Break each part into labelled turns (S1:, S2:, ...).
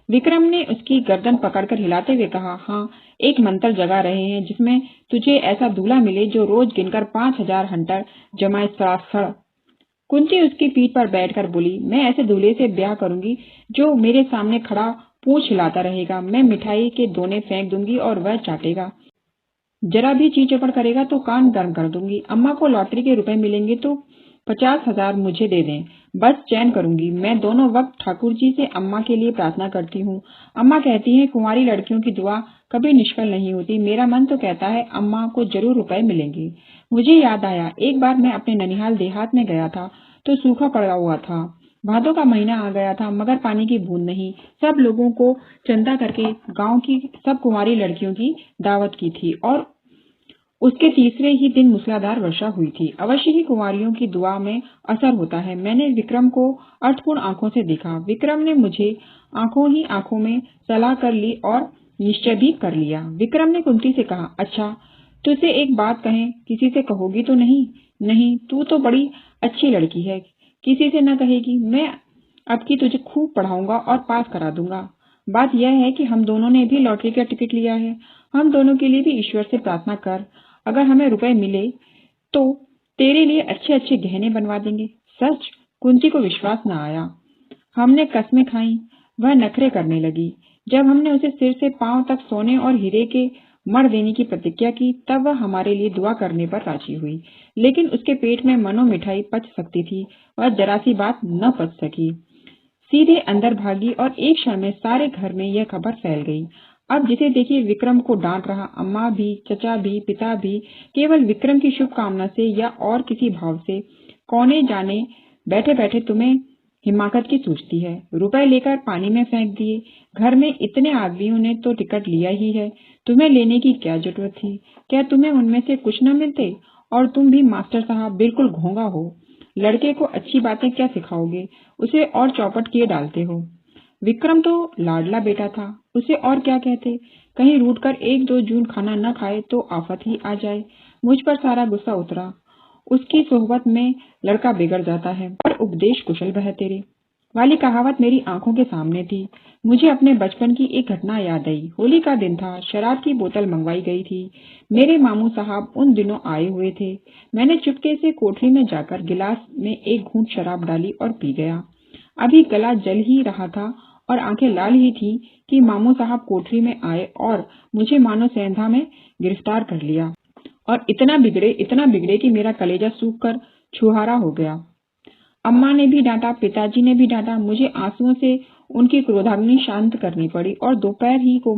S1: विक्रम ने उसकी गर्दन पकड़कर हिलाते हुए कहा, हाँ, एक मंत्र जगा रहे हैं जिसमें तुझे ऐसा दूल्हा मिले जो रोज गिनकर 5,000 हंटर जमाए सड़। कुंती उसकी पीठ पर बैठकर बोली, मैं ऐसे दूल्हे से ब्याह करूंगी जो मेरे सामने खड़ा पूंछ हिलाता रहेगा। मैं मिठाई के दोने फेंक दूंगी और वह चाटेगा। जरा भी चीं चौपड़ करेगा तो कान गर्म कर दूंगी। अम्मा को लॉटरी के रुपए मिलेंगे तो 50,000 मुझे दे दें, बस चैन करूंगी। मैं दोनों वक्त ठाकुर जी से अम्मा के लिए प्रार्थना करती हूँ। अम्मा कहती हैं कुंवारी लड़कियों की दुआ कभी निष्फल नहीं होती। मेरा मन तो कहता है अम्मा को जरूर रुपए मिलेंगे। मुझे याद आया, एक बार मैं अपने ननिहाल देहात में गया था तो सूखा पड़ा हुआ था। भादों का महीना आ गया था मगर पानी की बूंद नहीं। सब लोगों को चंदा करके गांव की सब कुंवारी लड़कियों की दावत की थी और उसके तीसरे ही दिन मूसलाधार वर्षा हुई थी। अवश्य ही कुंवारियों की दुआ में असर होता है। मैंने विक्रम को अर्थपूर्ण आंखों से देखा। विक्रम ने मुझे आंखों ही आंखों में सलाह कर ली और निश्चय भी कर लिया। विक्रम ने कुंती से कहा, अच्छा, तुझसे एक बात कहें, किसी से कहोगी तो नहीं? नहीं, तू तो बड़ी अच्छी लड़की है, किसी से न कहेगी। मैं अब की तुझे खूब पढ़ाऊंगा और पास करा दूंगा। बात यह है कि हम दोनों ने भी लॉटरी का टिकट लिया है। हम दोनों के लिए भी ईश्वर से प्रार्थना कर। अगर हमें रुपए मिले तो तेरे लिए अच्छे अच्छे गहने बनवा देंगे। सच? कुंती को विश्वास न आया। हमने कस्में खाई। वह नखरे करने लगी। जब हमने उसे सिर से पांव तक सोने और हीरे के मर देने की प्रतिज्ञा की तब वह हमारे लिए दुआ करने पर राजी हुई। लेकिन उसके पेट में मनो मिठाई पच सकती थी, वह जरा सी बात न पच सकी। सीधे अंदर भागी और एक क्षण में सारे घर में यह खबर फैल गई। अब जिसे देखिए विक्रम को डांट रहा। अम्मा भी, चचा भी, पिता भी, केवल विक्रम की शुभकामना से या और किसी भाव से कौने जाने बैठे बैठे तुम्हें हिमाकत की सूझती है। रुपए लेकर पानी में फेंक दिए। घर में इतने आदमियों ने तो टिकट लिया ही है, तुम्हें लेने की क्या जरूरत थी? क्या तुम्हें उनमें से कुछ न मिलते? और तुम भी मास्टर साहब बिल्कुल घोंगा हो। लड़के को अच्छी बातें क्या सिखाओगे, उसे और चौपट किए डालते हो। विक्रम तो लाडला बेटा था, उसे और क्या कहते। कहीं रूठ कर 1-2 जून खाना न खाए तो आफत ही आ जाए। मुझ पर सारा गुस्सा उतरा। उसकी सोहबत में लड़का बिगड़ जाता है। पर उपदेश कुशल वह तेरे वाली कहावत मेरी आंखों के सामने थी। मुझे अपने बचपन की एक घटना याद आई। होली का दिन था, शराब की बोतल मंगवाई गई थी। मेरे मामू साहब उन दिनों आए हुए थे। मैंने चुपके से कोठरी में जाकर गिलास में एक घूंट शराब डाली और पी गया। अभी गला जल ही रहा था और आंखें लाल ही थी कि मामू साहब कोठरी में आए और मुझे मानो सेंधा में गिरफ्तार कर लिया और इतना बिगड़े कि मेरा कलेजा सूख कर छुहारा हो गया। अम्मा ने भी डांटा, पिताजी ने भी डांटा। मुझे आंसुओं से उनकी क्रोधाग्नि शांत करनी पड़ी और दोपहर ही को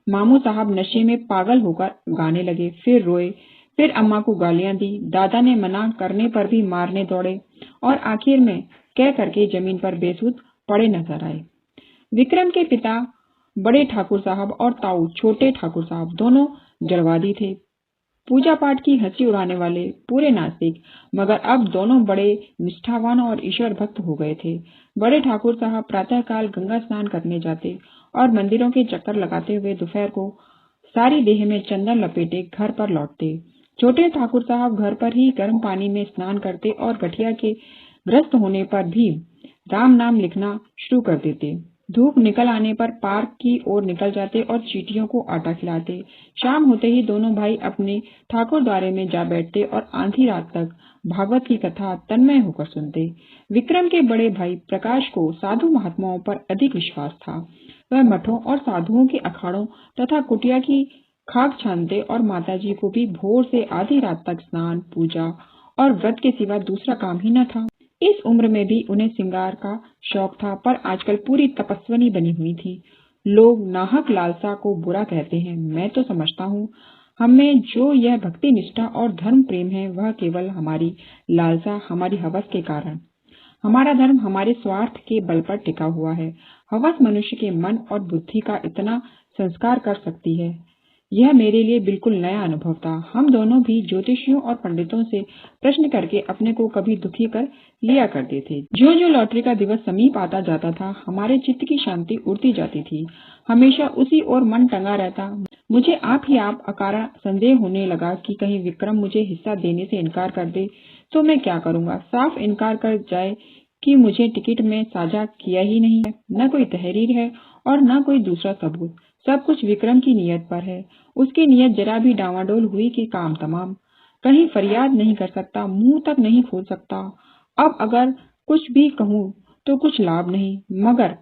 S1: मामू साहब नशे में पागल होकर गाने लगे, फिर रोए, फिर अम्मा को गालियां दी। दादा ने मना करने पर भी मारने दौड़े और आखिर में कह करके जमीन पर बेसुध पड़े नजर आए। विक्रम के पिता बड़े ठाकुर साहब और ताऊ छोटे ठाकुर साहब दोनों जड़वादी थे, पूजा पाठ की हंसी उड़ाने वाले, पूरे नास्तिक। मगर अब दोनों बड़े निष्ठावान और ईश्वर भक्त हो गए थे। बड़े ठाकुर साहब प्रातःकाल गंगा स्नान करने जाते और मंदिरों के चक्कर लगाते हुए दोपहर को सारी देह में चंदन लपेटे घर पर लौटते। छोटे ठाकुर साहब घर पर ही गर्म पानी में स्नान करते और गठिया के ग्रस्त होने पर भी राम नाम लिखना शुरू कर देते। धूप निकल आने पर पार्क की ओर निकल जाते और चींटियों को आटा खिलाते। शाम होते ही दोनों भाई अपने ठाकुर द्वारे में जा बैठते और आधी रात तक भागवत की कथा तन्मय होकर सुनते। विक्रम के बड़े भाई प्रकाश को साधु महात्माओं पर अधिक विश्वास था। वह मठों और साधुओं के अखाड़ों तथा कुटिया की खाक छानते और माताजी को भी भोर से आधी रात तक स्नान, पूजा और व्रत के सिवा दूसरा काम ही न था। इस उम्र में भी उन्हें श्रृंगार का शौक था, पर आजकल पूरी तपस्विनी बनी हुई थी। लोग नाहक लालसा को बुरा कहते हैं, मैं तो समझता हूँ हमें जो यह भक्ति निष्ठा और धर्म प्रेम है वह केवल हमारी लालसा, हमारी हवस के कारण। हमारा धर्म हमारे स्वार्थ के बल पर टिका हुआ है। हवस मनुष्य के मन और बुद्धि का इतना संस्कार कर सकती है, यह मेरे लिए बिल्कुल नया अनुभव था। हम दोनों भी ज्योतिषियों और पंडितों से प्रश्न करके अपने को कभी दुखी कर लिया करते थे। जो जो लॉटरी का दिवस समीप आता जाता था, हमारे चित्त की शांति उड़ती जाती थी। हमेशा उसी ओर मन टंगा रहता। मुझे आप ही आप अकारण संदेह होने लगा कि कहीं विक्रम मुझे हिस्सा देने से इनकार कर दे तो मैं क्या करूंगा। साफ इनकार कर जाए कि मुझे टिकट में साझा किया ही नहीं है, न कोई तहरीर है और न कोई दूसरा सबूत। सब कुछ विक्रम की नीयत पर है। उसकी नीयत जरा भी डावाडोल हुई कि काम तमाम। कहीं फरियाद नहीं कर सकता, मुंह तक नहीं खोल सकता। अब अगर कुछ भी कहूं तो कुछ लाभ नहीं, मगर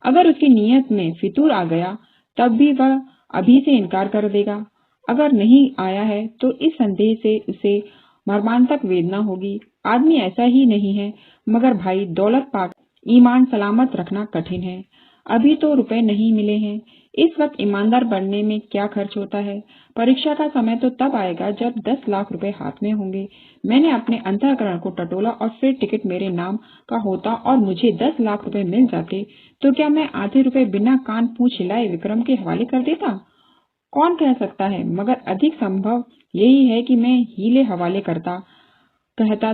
S1: अगर उसकी नीयत में फितूर आ गया तब भी वह अभी से इनकार कर देगा। अगर नहीं आया है तो इस संदेह से उसे मर्मांतक वेदना होगी। आदमी ऐसा ही नहीं है, मगर भाई दौलत पाकर ईमान सलामत रखना कठिन है। अभी तो रुपए नहीं मिले हैं। इस वक्त ईमानदार बनने में क्या खर्च होता है। परीक्षा का समय तो तब आएगा जब 10 लाख रुपए हाथ में होंगे। मैंने अपने अंतःकरण को टटोला और फिर टिकट मेरे नाम का होता और मुझे 10 लाख रुपए मिल जाते तो क्या मैं आधे रुपए बिना कान पूछ हिलाए विक्रम के हवाले कर देता? कौन कह सकता है, मगर अधिक संभव यही है कि मैं हीले हवाले करता। कहता,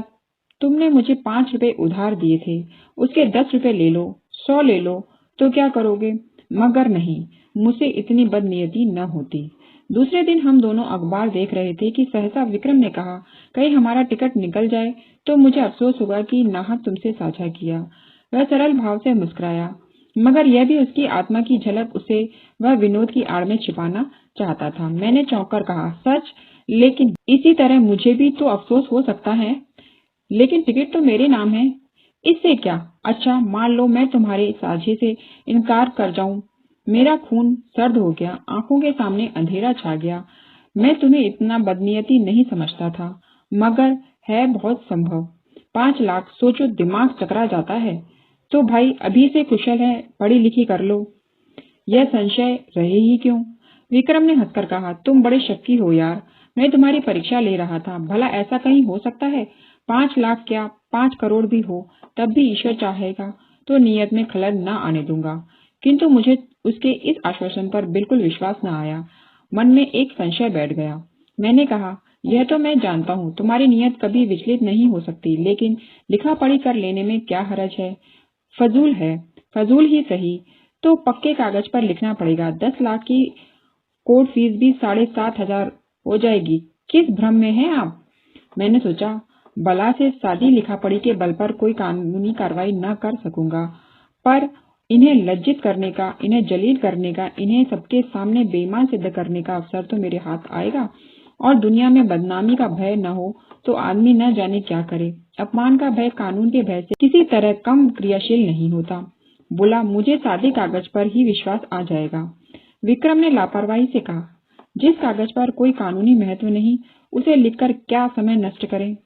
S1: तुमने मुझे 5 रुपए उधार दिए थे, उसके 10 रुपए ले लो, 100 ले लो, तो क्या करोगे? मगर नहीं, मुझसे इतनी बदनीयती न होती। दूसरे दिन हम दोनों अखबार देख रहे थे कि सहसा विक्रम ने कहा, कहीं हमारा टिकट निकल जाए तो मुझे अफसोस होगा कि नाहक तुमसे साझा किया। वह सरल भाव से मुस्कुराया, मगर यह भी उसकी आत्मा की झलक उसे वह विनोद की आड़ में छिपाना चाहता था। मैंने चौंक कर कहा, सच? लेकिन इसी तरह मुझे भी तो अफसोस हो सकता है। लेकिन टिकट तो मेरे नाम है। इससे क्या? अच्छा, मान लो मैं तुम्हारे साझे से इनकार कर जाऊं। मेरा खून सर्द हो गया, आंखों के सामने अंधेरा छा गया। मैं तुम्हें इतना बदनीयती नहीं समझता था, मगर है बहुत संभव। 5 लाख, सोचो, दिमाग चकरा जाता है। तो भाई अभी से कुशल है, पढ़ी लिखी कर लो। यह संशय रहे ही क्यों? विक्रम ने हंसकर कहा, तुम बड़े शक्की हो यार। मैं तुम्हारी परीक्षा ले रहा था। भला ऐसा कहीं हो सकता है? 5 लाख क्या, 5 करोड़ भी हो, तब भी ईश्वर चाहेगा तो नियत में खलल न आने दूंगा। किंतु मुझे उसके इस आश्वासन पर बिल्कुल विश्वास न आया। मन में एक संशय बैठ गया। मैंने कहा, यह तो मैं जानता हूँ, तुम्हारी नियत कभी विचलित नहीं हो सकती, लेकिन लिखा पढ़ी कर लेने में क्या हरज है? फजूल है। फजूल ही सही, तो पक्के कागज पर लिखना पड़ेगा। 10 लाख की कोर्ट फीस भी 7,500 हो जाएगी। किस भ्रम में हैं आप? मैंने सोचा, बला से सादी लिखा पढ़ी के बल पर कोई कानूनी कार्रवाई न कर सकूंगा, पर इन्हें लज्जित करने का, इन्हें जलील करने का, इन्हें सबके सामने बेईमान सिद्ध करने का अवसर तो मेरे हाथ आएगा। और दुनिया में बदनामी का भय न हो तो आदमी न जाने क्या करे। अपमान का भय कानून के भय से किसी तरह कम क्रियाशील नहीं होता। बोला, मुझे सादे कागज पर ही विश्वास आ जाएगा। विक्रम ने लापरवाही से कहा, जिस कागज पर कोई कानूनी महत्व नहीं, उसे लिखकर क्या समय नष्ट करें।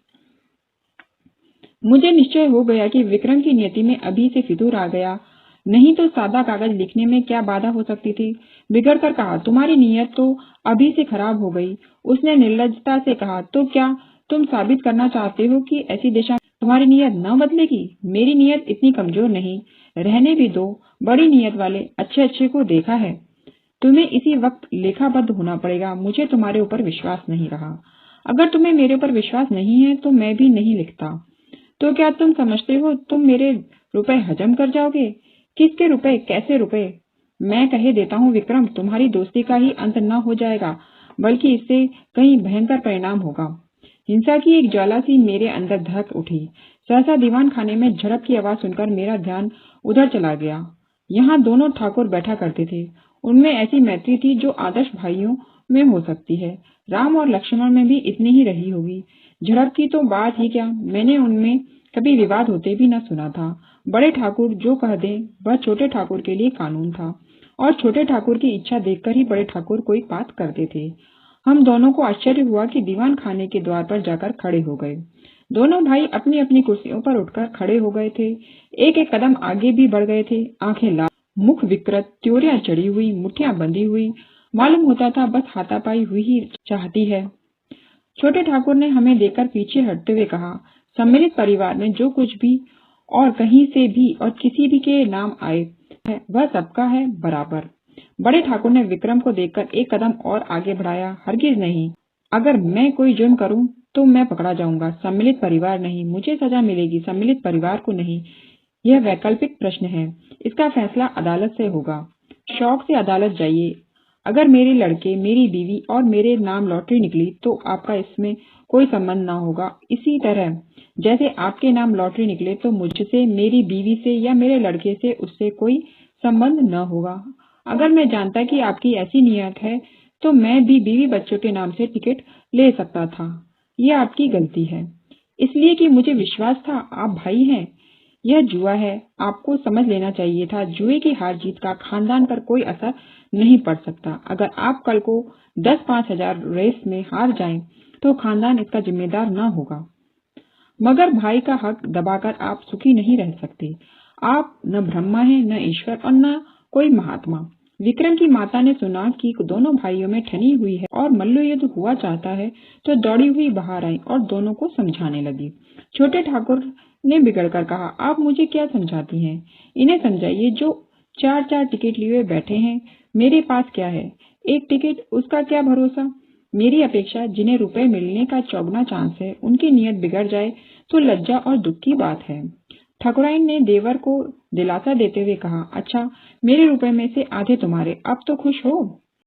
S1: मुझे निश्चय हो गया कि विक्रम की नियति में अभी से फितूर आ गया, नहीं तो सादा कागज लिखने में क्या बाधा हो सकती थी। बिगड़ कर कहा, तुम्हारी नियत तो अभी से खराब हो गई। उसने निर्लजता से कहा, तो क्या तुम साबित करना चाहते हो कि ऐसी दिशा में तुम्हारी नियत न बदलेगी? मेरी नियत इतनी कमजोर नहीं, रहने भी दो। बड़ी नियत वाले अच्छे अच्छे को देखा है। तुम्हें इसी वक्त लेखाबद्ध होना पड़ेगा। मुझे तुम्हारे ऊपर विश्वास नहीं रहा। अगर तुम्हें मेरे ऊपर विश्वास नहीं है तो मैं भी नहीं लिखता। तो क्या तुम समझते हो तुम मेरे रुपए हजम कर जाओगे? किसके रुपए, कैसे रुपए? मैं कहे देता हूँ विक्रम, तुम्हारी दोस्ती का ही अंत न हो जाएगा, बल्कि इससे कहीं भयंकर परिणाम होगा। हिंसा की एक ज्वाला सी मेरे अंदर धड़क उठी। सहसा दीवान खाने में झड़प की आवाज सुनकर मेरा ध्यान उधर चला गया। यहाँ दोनों ठाकुर बैठा करते थे। उनमें ऐसी मैत्री थी जो आदर्श भाइयों में हो सकती है। राम और लक्ष्मण में भी इतनी ही रही होगी। झड़प की तो बात ही क्या, मैंने उनमें कभी विवाद होते भी न सुना था। बड़े ठाकुर जो कह दें वह छोटे ठाकुर के लिए कानून था, और छोटे ठाकुर की इच्छा देखकर ही बड़े ठाकुर कोई बात करते थे। हम दोनों को आश्चर्य हुआ कि दीवान खाने के द्वार पर जाकर खड़े हो गए। दोनों भाई अपनी अपनी कुर्सियों पर उठकर खड़े हो गए थे। एक एक कदम आगे भी बढ़ गए थे। आंखें लाल, मुख विकृत, त्योरियां चढ़ी हुई, मुठ्ठियां बंधी हुई। मालूम होता था बस हाथापाई हुई ही चाहती है। छोटे ठाकुर ने हमें देखकर पीछे हटते हुए कहा, सम्मिलित परिवार में जो कुछ भी और कहीं से भी और किसी भी के नाम आए है वह सबका है बराबर। बड़े ठाकुर ने विक्रम को देखकर एक कदम और आगे बढ़ाया, हरगिज नहीं। अगर मैं कोई जुर्म करूं तो मैं पकड़ा जाऊंगा। सम्मिलित परिवार नहीं, मुझे सजा मिलेगी, सम्मिलित परिवार को नहीं। यह वैकल्पिक प्रश्न है, इसका फैसला अदालत से होगा। शौक से अदालत जाइए। अगर मेरे लड़के, मेरी बीवी और मेरे नाम लॉटरी निकली तो आपका इसमें कोई संबंध ना होगा। इसी तरह जैसे आपके नाम लॉटरी निकले तो मुझसे, मेरी बीवी से या मेरे लड़के से उससे कोई संबंध न होगा। अगर मैं जानता कि आपकी ऐसी नीयत है तो मैं भी बीवी बच्चों के नाम से टिकट ले सकता था। यह आपकी गलती है, इसलिए कि मुझे विश्वास था आप भाई हैं। यह जुआ है, आपको समझ लेना चाहिए था। जुए की हार जीत का खानदान पर कोई असर नहीं पड़ सकता। अगर आप कल को 10-5 हजार रेस में हार जाएं तो खानदान इसका जिम्मेदार न होगा, मगर भाई का हक दबाकर आप सुखी नहीं रह सकते। आप न ब्रह्मा हैं, न ईश्वर और न कोई महात्मा। विक्रम की माता ने सुना कि दोनों भाइयों में ठनी हुई है और मल्लयुद्ध हुआ चाहता है, तो दौड़ी हुई बाहर आई और दोनों को समझाने लगी। छोटे ठाकुर ने बिगड़कर कहा, आप मुझे क्या समझाती हैं? इन्हें समझाइए जो 4-4 टिकट लिए बैठे हैं। मेरे पास क्या है, एक टिकट, उसका क्या भरोसा। मेरी अपेक्षा जिन्हें रुपए मिलने का चौगुना चांस है, उनकी नीयत बिगड़ जाए तो लज्जा और दुख की बात है। ठाकुराइन ने देवर को दिलासा देते हुए कहा, अच्छा, मेरे रुपए में से आधे तुम्हारे, अब तो खुश हो।